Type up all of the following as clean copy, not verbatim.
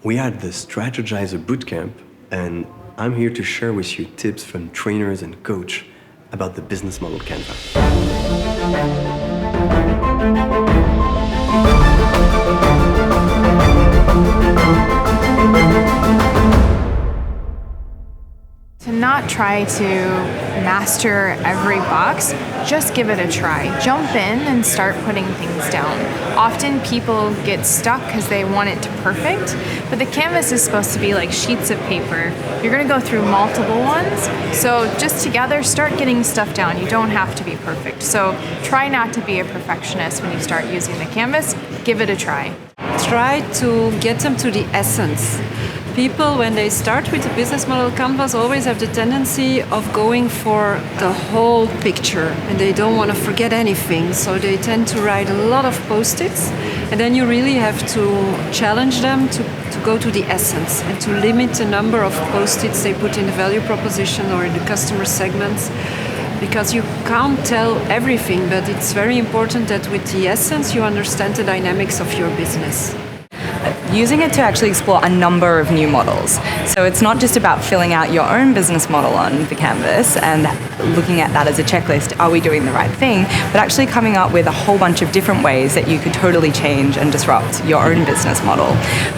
We had the strategizer bootcamp, and I'm here to share with you tips from trainers and coach about the business model canvas. To not try to master every box, just give it a try. Jump in and start putting things down. Often people get stuck because they want it to perfect, but the canvas is supposed to be like sheets of paper. You're going to go through multiple ones, so just together start getting stuff down. You don't have to be perfect. So try not to be a perfectionist when you start using the canvas. Give it a try. Try to get them to the essence. People, when they start with the business model canvas, always have the tendency of going for the whole picture, and they don't want to forget anything, so they tend to write a lot of post-its, and then you really have to challenge them to go to the essence and to limit the number of post-its they put in the value proposition or in the customer segments, because you can't tell everything, but it's very important that with the essence you understand the dynamics of your business. Using it to actually explore a number of new models. So it's not just about filling out your own business model on the canvas and looking at that as a checklist, are we doing the right thing, but actually coming up with a whole bunch of different ways that you could totally change and disrupt your own business model.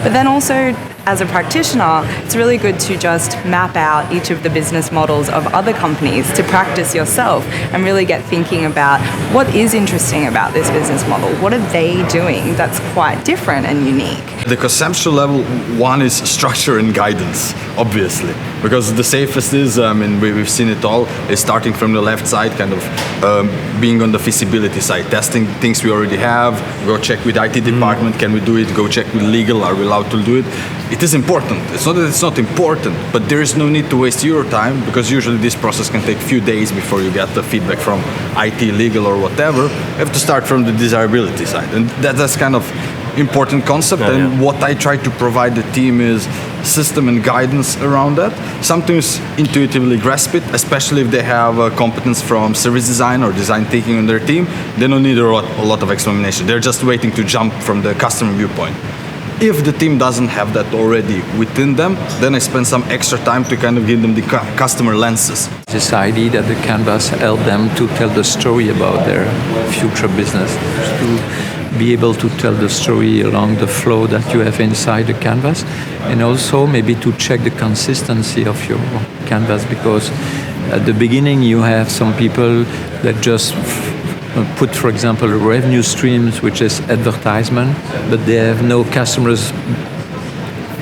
But then also, as a practitioner, it's really good to just map out each of the business models of other companies to practice yourself and really get thinking about what is interesting about this business model. What are they doing that's quite different and unique? The conceptual level, one is structure and guidance, obviously, because the safest is, we've seen it all, is starting from the left side, kind of being on the feasibility side, testing things we already have, go check with IT department, can we do it, go check with legal, are we allowed to do it? It is important. It's not that it's not important, but there is no need to waste your time, because usually this process can take a few days before you get the feedback from IT, legal, or whatever. You have to start from the desirability side, and that's kind of important concept. And what I try to provide the team is system and guidance around that. Sometimes intuitively grasp it, especially if they have a competence from service design or design thinking on their team. They don't need a lot of explanation. They're just waiting to jump from the customer viewpoint. If the team doesn't have that already within them, then I spend some extra time to kind of give them the customer lenses. This idea that the canvas help them to tell the story about their future business, to be able to tell the story along the flow that you have inside the canvas, and also maybe to check the consistency of your canvas, because at the beginning you have some people that just put, for example, revenue streams, which is advertisement, but they have no customers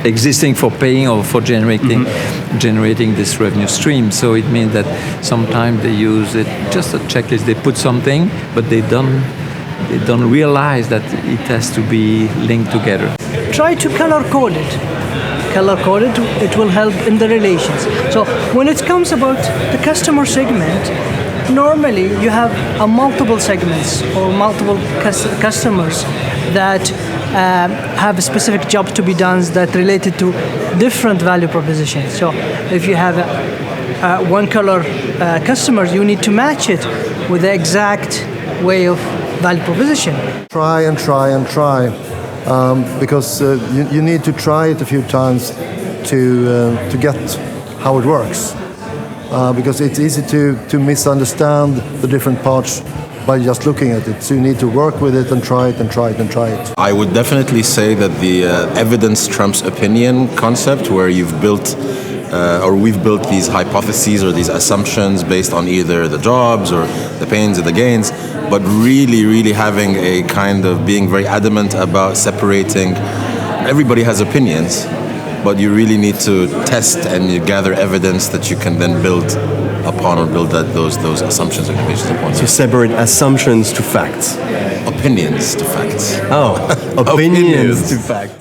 existing for paying or for generating this revenue stream. So it means that sometimes they use it just a checklist. They put something, but they don't realize that it has to be linked together. Try to color code it. Color code it. It will help in the relations. So when it comes about the customer segment, normally you have multiple segments or multiple customers that have a specific job to be done that related to different value propositions. So if you have one color customers, you need to match it with the exact way of value proposition. Try and try and try, because you need to try it a few times to get how it works. Because it's easy to misunderstand the different parts by just looking at it. So you need to work with it and try it and try it and try it. I would definitely say that the evidence trumps opinion concept, where you've built or we've built these hypotheses or these assumptions based on either the jobs or the pains or the gains, but really having a kind of being very adamant about separating. Everybody has opinions, but you really need to test and you gather evidence that you can then build upon or build those assumptions and based upon. To separate assumptions to facts. Opinions to facts. Oh, opinions to facts.